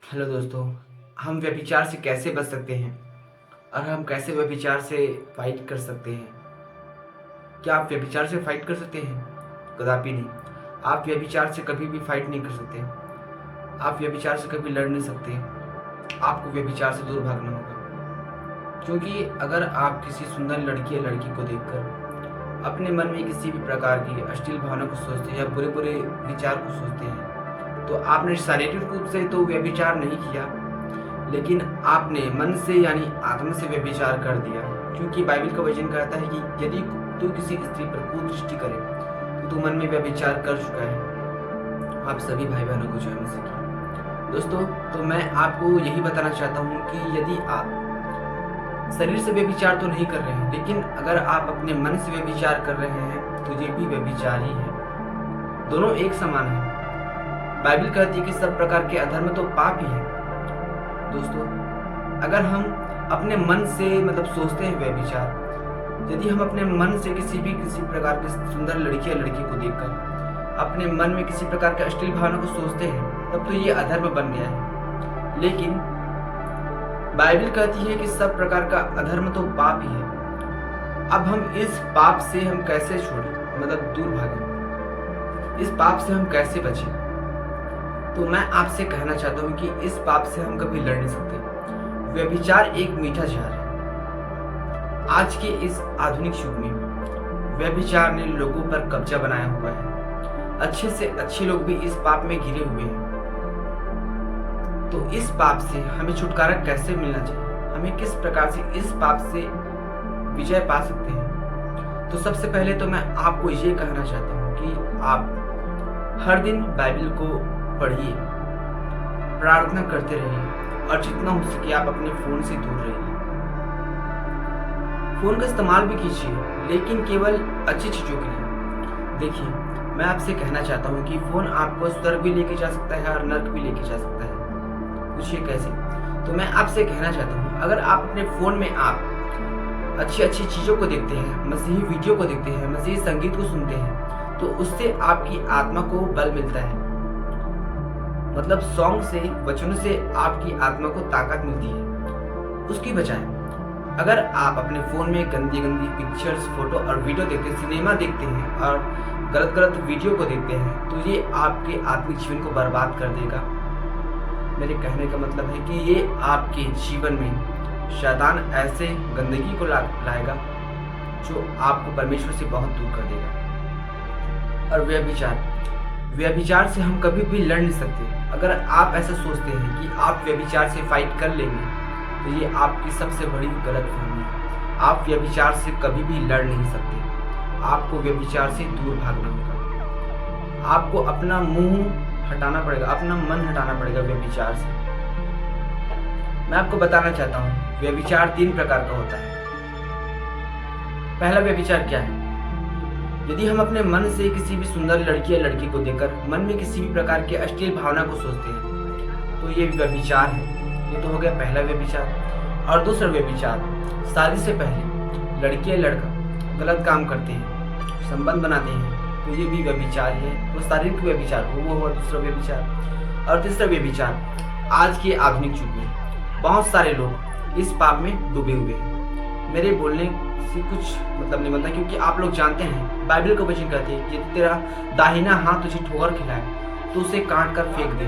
Hello दोस्तों। हम व्यभिचार से कैसे बच सकते हैं और हम कैसे व्यभिचार से फाइट कर सकते हैं? क्या आप व्यभिचार से फाइट कर सकते हैं? कदापि नहीं। आप व्यभिचार से कभी भी फाइट नहीं कर सकते। आप व्यभिचार से कभी लड़ नहीं सकते। आपको व्यभिचार से दूर भागना होगा, क्योंकि अगर आप किसी सुंदर लड़की या लड़की को देखकर अपने मन में किसी भी प्रकार की अश्लील भावना को सोचते हैं या बुरे बुरे विचार को सोचते हैं, तो आपने शारीरिक रूप से तो व्यभिचार नहीं किया, लेकिन आपने मन से यानी आत्मा से व्यभिचार कर दिया। क्योंकि बाइबल का वचन कहता है कि यदि तू किसी स्त्री पर कुदृष्टि करे तो तू मन में व्यभिचार कर चुका है। आप सभी भाई बहनों को जय मसीह की। दोस्तों, तो मैं आपको यही बताना चाहता हूँ कि यदि आप शरीर से व्यभिचार तो नहीं कर रहे हैं, लेकिन अगर आप अपने मन से व्यभिचार कर रहे हैं तो ये भी व्यभिचार ही है। दोनों एक समान है। बाइबल कहती है कि सब प्रकार के अधर्म तो पाप ही है। दोस्तों, अगर हम अपने मन से सोचते हैं व्यभिचार, यदि हम अपने मन से किसी प्रकार की सुंदर लड़की या लड़की को देखकर अपने मन में किसी प्रकार के अश्लील भावना को सोचते हैं, तब तो ये अधर्म बन गया है। लेकिन बाइबल कहती है कि सब प्रकार का अधर्म तो पाप ही है। अब हम इस पाप से हम कैसे छोड़ें, दूर भागें? इस पाप से हम कैसे बचें? तो मैं आपसे कहना चाहता हूँ कि इस पाप से हम कभी लड़ नहीं सकते। व्यभिचार एक मीठा जहर है। आज के इस आधुनिक युग में व्यभिचार ने लोगों पर कब्जा बनाया हुआ है। अच्छे से अच्छे लोग भी इस पाप में घिरे हुए हैं। तो इस पाप से हमें छुटकारा कैसे मिलना चाहिए? हमें किस प्रकार से इस पाप से विजय पा सकते हैं? तो सबसे पहले तो मैं आपको ये कहना चाहता हूँ कि आप हर दिन बाइबल को पढ़िए, प्रार्थना करते रहिए और जितना हो सके आप अपने फोन से दूर रहिए। फोन का इस्तेमाल भी कीजिए, लेकिन केवल अच्छी चीजों के लिए। देखिए, मैं आपसे कहना चाहता हूँ कि फोन आपको स्वर्ग भी लेके जा सकता है और नर्क भी लेके जा सकता है। पूछिए कैसे? तो मैं आपसे कहना चाहता हूँ, अगर आप अपने फोन में आप अच्छी अच्छी चीजों को देखते हैं, मसीही वीडियो को देखते हैं, मसीही संगीत को सुनते हैं, तो उससे आपकी आत्मा को बल मिलता है। सॉन्ग से, वचनों से आपकी आत्मा को ताकत मिलती है। उसकी बजाय अगर आप अपने फोन में गंदी गंदी पिक्चर्स, फोटो और वीडियो देखते हैं, सिनेमा देखते हैं और गलत गलत वीडियो को देखते हैं, तो ये आपके आत्मिक जीवन को बर्बाद कर देगा। मेरे कहने का मतलब है कि ये आपके जीवन में शैतान ऐसे गंदगी को लाएगा जो आपको परमेश्वर से बहुत दूर कर देगा। और व्यभिचार से हम कभी भी लड़ नहीं सकते। अगर आप ऐसा सोचते हैं कि आप व्यभिचार से फाइट कर लेंगे, तो ये आपकी सबसे बड़ी गलतफहमी है। आप व्यभिचार से कभी भी लड़ नहीं सकते। आपको व्यभिचार से दूर भागना होगा। आपको अपना मुंह हटाना पड़ेगा, अपना मन हटाना पड़ेगा व्यभिचार से। मैं आपको बताना चाहता हूँ, व्यभिचार 3 प्रकार का होता है। पहला व्यभिचार क्या है? यदि हम अपने मन से किसी भी सुंदर लड़की या लड़की को देखकर मन में किसी भी प्रकार की अश्लील भावना को सोचते हैं, तो ये व्यभिचार है। ये तो हो गया पहला व्यभिचार। और दूसरा व्यभिचार, शादी से पहले लड़की या लड़का गलत काम करते हैं, संबंध बनाते हैं, तो ये भी व्यभिचार है। वो शारीरिक व्यभिचार वो हुआ दूसरा व्यभिचार। और तीसरा व्यभिचार, आज के आधुनिक युग में बहुत सारे लोग इस पाप में डूबे हुए हैं। मेरे बोलने से कुछ नहीं बनता, क्योंकि आप लोग जानते हैं बाइबल का वचन कहते हैं कि यदि तेरा दाहिना हाथ तुझे ठोकर खिलाए तो उसे काट कर फेंक दे।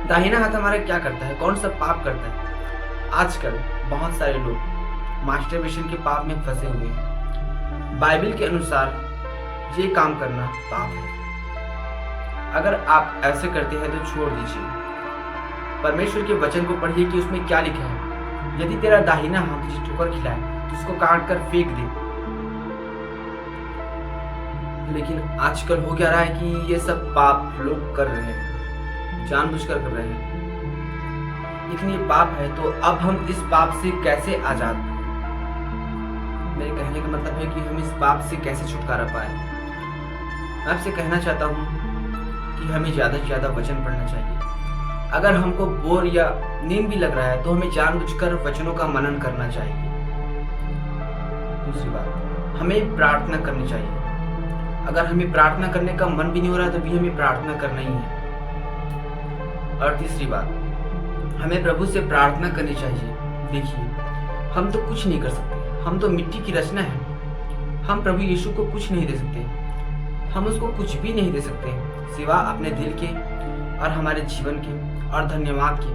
दाहिना हाथ हमारा क्या करता है? कौन सा पाप करता है? आजकल बहुत सारे लोग मास्टरबेशन के पाप में फंसे हुए हैं। बाइबल के अनुसार ये काम करना पाप है। अगर आप ऐसे करते हैं तो छोड़ दीजिए। परमेश्वर के वचन को पढ़िए कि उसमें क्या लिखा है। यदि तेरा दाहिना हाथ तुझे ठोकर खिलाए तो उसको काट कर फेंक दे। लेकिन आजकल हो क्या रहा है कि ये सब पाप लोग कर रहे हैं, जानबूझकर कर रहे हैं। लेकिन ये पाप है, तो अब हम इस पाप से कैसे आजाद हैं? मेरे कहने का मतलब है कि हम इस पाप से कैसे छुटकारा पाए। मैं आपसे कहना चाहता हूँ कि हमें ज़्यादा से ज़्यादा वचन पढ़ना चाहिए। अगर हमको बोर या नींद भी लग रहा है तो हमें जानबूझकर वचनों का मनन करना चाहिए। दूसरी बात, हमें प्रार्थना करनी चाहिए। अगर हमें प्रार्थना करने का मन भी नहीं हो रहा है तो भी हमें प्रार्थना करना ही है। और तीसरी बात, हमें प्रभु से प्रार्थना करनी चाहिए। देखिए, हम तो कुछ नहीं कर सकते, हम तो मिट्टी की रचना है। हम प्रभु यीशु को कुछ नहीं दे सकते, हम उसको कुछ भी नहीं दे सकते सिवा अपने दिल के और हमारे जीवन के और धन्यवाद के।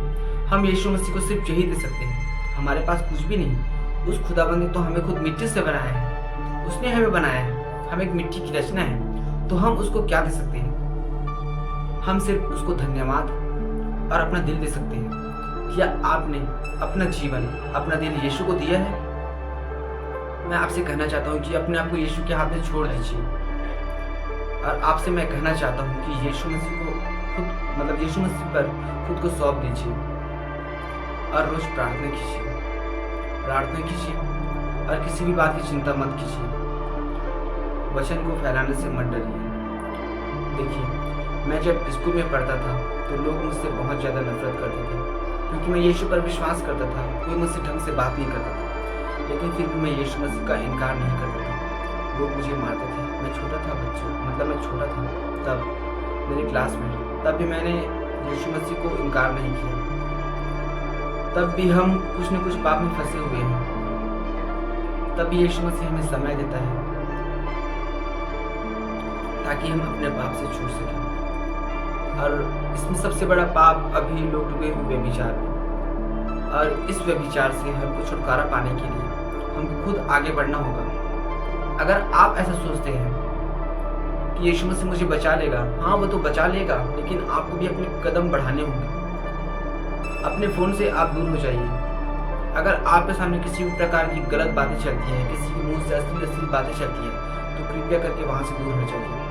हम यीशु मसीह को सिर्फ यही दे सकते हैं। हमारे पास कुछ भी नहीं। उस खुदाबंद ने तो हमें खुद मिट्टी से बनाया है, उसने हमें बनाया है, हम एक मिट्टी की रचना है, तो हम उसको क्या दे सकते हैं? हम सिर्फ उसको धन्यवाद और अपना दिल दे सकते हैं। क्या आपने अपना जीवन, अपना दिल यीशु को दिया है? मैं आपसे कहना चाहता हूँ कि अपने आप को यीशु के हाथ में छोड़ दीजिए। और आपसे मैं कहना चाहता हूँ कि यीशु मसीह को खुद यीशु मसीह पर खुद को सौंप दीजिए और रोज प्रार्थना कीजिए और किसी भी बात की चिंता मत कीजिए। वचन को फैलाने से मत डरिए। देखिए, मैं जब स्कूल में पढ़ता था तो लोग मुझसे बहुत ज़्यादा नफरत करते थे, क्योंकि मैं यीशु पर विश्वास करता था। कोई मुझसे ढंग से बात नहीं करता था, लेकिन फिर भी मैं यीशु मसीह का इनकार नहीं करता था। लोग मुझे मारते थे। मैं छोटा था मैं छोटा था तब मेरी क्लास में, तब भी मैंने यीशु मसीह को इनकार नहीं किया। तब भी हम कुछ न कुछ पाप में फंसे हुए हैं। तब भी यीशु मसीह हमें समय देता है ताकि हम अपने पाप से छूट सकें। और इसमें सबसे बड़ा पाप अभी लोग डूबे हुए व्यभिचार में, और इस व्यभिचार से हमको छुटकारा पाने के लिए हमको खुद आगे बढ़ना होगा। अगर आप ऐसा सोचते हैं कि यीशु मसीह मुझे बचा लेगा, हाँ वो तो बचा लेगा, लेकिन आपको भी अपने कदम बढ़ाने होंगे। अपने फ़ोन से आप दूर हो जाइए। अगर आपके सामने किसी भी प्रकार की गलत बातें चलती हैं, किसी के मुंह से अश्लील बातें चलती हैं, तो कृपया करके वहाँ से दूर हो जाइए।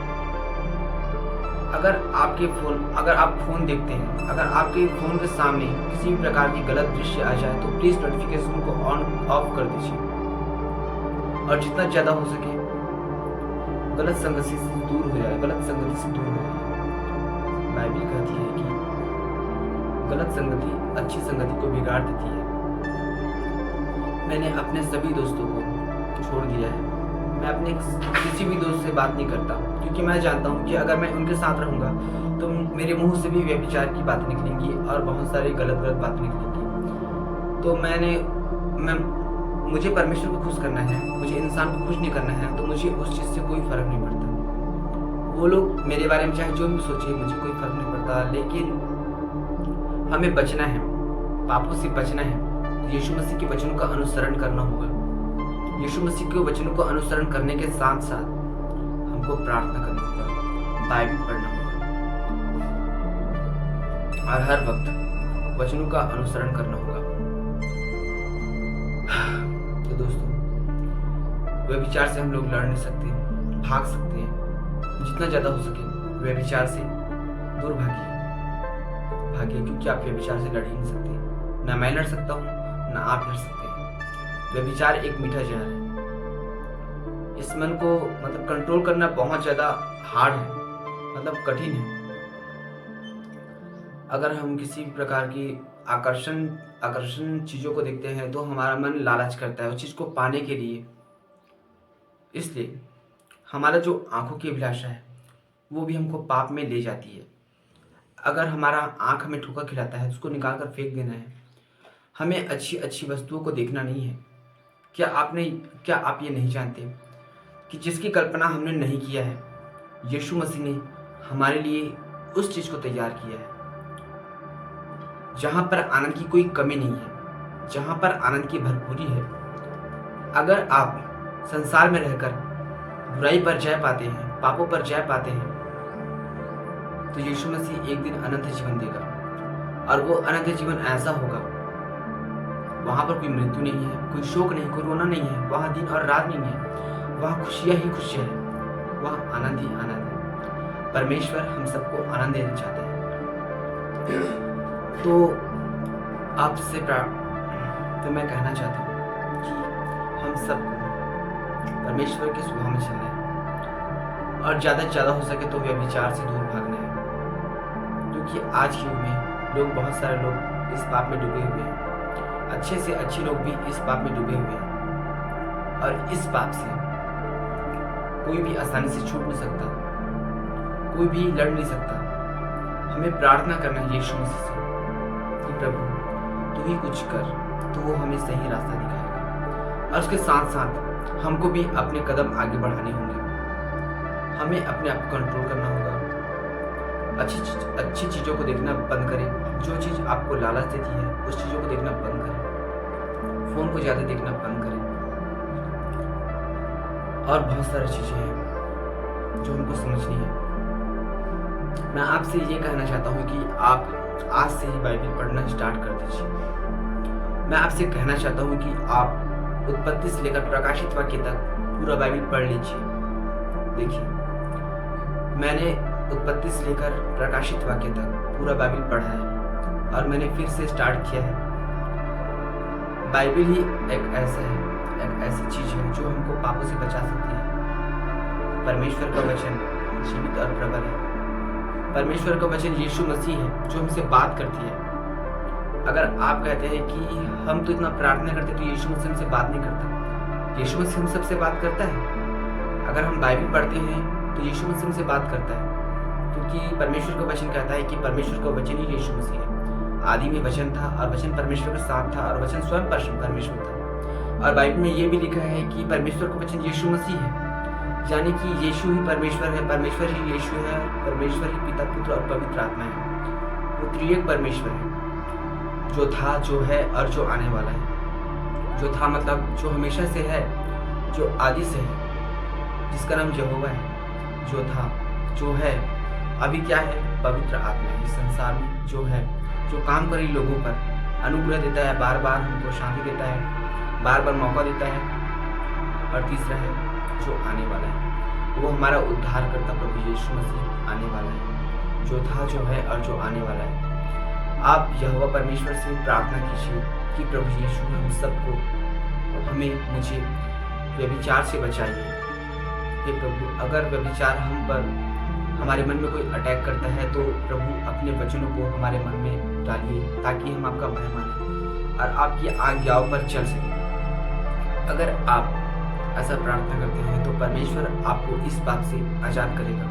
अगर आप फ़ोन देखते हैं, अगर आपके फ़ोन के सामने किसी भी प्रकार की गलत दृश्य आ जाए, तो प्लीज़ नोटिफिकेशन को ऑफ कर दीजिए और जितना ज़्यादा हो सके गलत संगति से दूर हो जाए। बाइबल कहती है कि गलत संगति अच्छी संगति को बिगाड़ देती है। मैंने अपने सभी दोस्तों को छोड़ दिया है। मैं अपने किसी भी दोस्त से बात नहीं करता, क्योंकि मैं जानता हूँ कि अगर मैं उनके साथ रहूँगा तो मेरे मुंह से भी व्यभिचार की बातें निकलेंगी और बहुत सारी गलत बातें निकलेंगी। तो मुझे परमेश्वर को खुश करना है, मुझे इंसान को खुश नहीं करना है, तो मुझे उस चीज़ से कोई फ़र्क नहीं पड़ता। वो लोग मेरे बारे में चाहे जो भी सोचे, मुझे कोई फ़र्क नहीं पड़ता। लेकिन हमें बचना है, पापों से बचना है। यीशु मसीह के वचनों का अनुसरण करना होगा। यीशु मसीह के वचनों को अनुसरण करने के साथ साथ हमको प्रार्थना करना होगा, बाइबल पढ़ना होगा और हर वक्त वचनों का अनुसरण करना होगा। तो दोस्तों, व्यभिचार से हम लोग लड़ नहीं सकते, भाग सकते हैं। जितना ज़्यादा हो सके व्यभिचार से दूर भागिए, क्योंकि आप व्यभिचार से लड़ ही नहीं सकते। ना मैं लड़ सकता हूँ, ना आप लड़ सकते हैं। व्यभिचार एक मीठा जहर है। इस मन को कंट्रोल करना बहुत ज़्यादा हार्ड है, कठिन है। अगर हम किसी प्रकार की आकर्षण चीज़ों को देखते हैं तो हमारा मन लालच करता है उस चीज़ को पाने के लिए। इसलिए हमारा जो आंखों की अभिलाषा है वो भी हमको पाप में ले जाती है। अगर हमारा आंख हमें ठोकर खिलाता है तो उसको निकाल कर फेंक देना है। हमें अच्छी अच्छी वस्तुओं को देखना नहीं है। क्या आप ये नहीं जानते कि जिसकी कल्पना हमने नहीं किया है, यीशु मसीह ने हमारे लिए उस चीज़ को तैयार किया है, जहाँ पर आनंद की कोई कमी नहीं है, जहाँ पर आनंद की भरपूरी है। अगर आप संसार में रहकर बुराई पर जय पाते हैं, पापों पर जय पाते हैं, तो यीशु मसीह एक दिन अनंत जीवन देगा। और वो अनंत जीवन ऐसा होगा, वहाँ पर कोई मृत्यु नहीं है, कोई शोक नहीं, कोई रोना नहीं है, वहाँ दिन और रात नहीं है, वहाँ खुशियाँ ही खुशियाँ हैं, वहाँ आनंद ही आनंद है। परमेश्वर हम सबको आनंद देना चाहता है। तो आपसे तो मैं कहना चाहता हूँ कि हम सबको परमेश्वर के स्वभाव में चलना है और ज़्यादा से ज़्यादा हो सके तो व्यभिचार से दूर भागना है। क्योंकि आज के युग में बहुत सारे लोग इस पाप में डूबे हुए हैं। अच्छे से अच्छे लोग भी इस पाप में डूबे हुए हैं और इस पाप से कोई भी आसानी से छूट नहीं सकता, कोई भी लड़ नहीं सकता। हमें प्रार्थना करना है यीशु मसीह से कि प्रभु तू ही कुछ कर, तो वो हमें सही रास्ता दिखाएगा। और उसके साथ साथ हमको भी अपने कदम आगे बढ़ाने होंगे। हमें अपने आप को कंट्रोल करना होगा। अच्छी चीज़ों को देखना बंद करें। जो चीज़ आपको लालच देती है उस चीज़ों को देखना बंद करें। फ़ोन को ज़्यादा देखना बंद करें। और बहुत सारी चीज़ें हैं जो हमको समझनी है। मैं आपसे ये कहना चाहता हूँ कि आप आज से ही बाइबल पढ़ना स्टार्ट कर दीजिए। मैं आपसे कहना चाहता हूँ कि आप उत्पत्ति से लेकर प्रकाशित वाक्य तक पूरा बाइबल पढ़ लीजिए। देखिए, मैंने उत्पत्ति से लेकर प्रकाशित वाक्य तक पूरा बाइबल पढ़ा है और मैंने फिर से स्टार्ट किया है। बाइबल ही एक ऐसी चीज़ है जो हमको पापों से बचा सकती है। परमेश्वर का वचन जीवित और प्रबल है। परमेश्वर का वचन यीशु मसीह है जो हमसे बात करती है। अगर आप कहते हैं कि हम तो इतना प्रार्थना करते तो यीशु मसीह हमसे बात नहीं करता, यीशु मसीह हम सबसे बात करता है। अगर हम बाइबल पढ़ते हैं तो यीशु मसीह हमसे बात करता है, क्योंकि परमेश्वर का वचन कहता है कि परमेश्वर का वचन ही यीशु मसीह है। आदि में वचन था और वचन परमेश्वर के साथ था और वचन स्वयं परमेश्वर था। और बाइबल में ये भी लिखा है कि परमेश्वर का वचन यीशु मसीह है, यानी कि यीशु ही परमेश्वर है, परमेश्वर ही यीशु है, परमेश्वर ही पिता, पुत्र और पवित्र आत्मा है। वो त्रिएक परमेश्वर है, जो था, जो है और जो आने वाला है। जो था मतलब जो हमेशा से है, जो आदि से है, जिसका नाम यहोवा है। जो था, जो है, अभी क्या है, पवित्र आत्मा है। इस संसार में जो है, जो काम करे लोगों पर अनुग्रह देता है, बार बार हमको शांति देता है, बार बार मौका देता है। और तीसरा है जो आने वाला है, वो हमारा उद्धार करता प्रभु यीशु मसीह आने वाला है। जो था, जो है और जो आने वाला है। आप यहोवा परमेश्वर से प्रार्थना कीजिए कि प्रभु यीशु हम सबको, हमें, मुझे व्यभिचार से बचाइए। हे प्रभु, अगर व्यभिचार हम पर, हमारे मन में कोई अटैक करता है तो प्रभु अपने वचनों को हमारे मन में डालिए ताकि हम आपका भय मानें और आपकी आज्ञाओं पर चल सकें। अगर आप ऐसा प्रार्थना करते हैं तो परमेश्वर आपको इस बात से आज़ाद करेगा।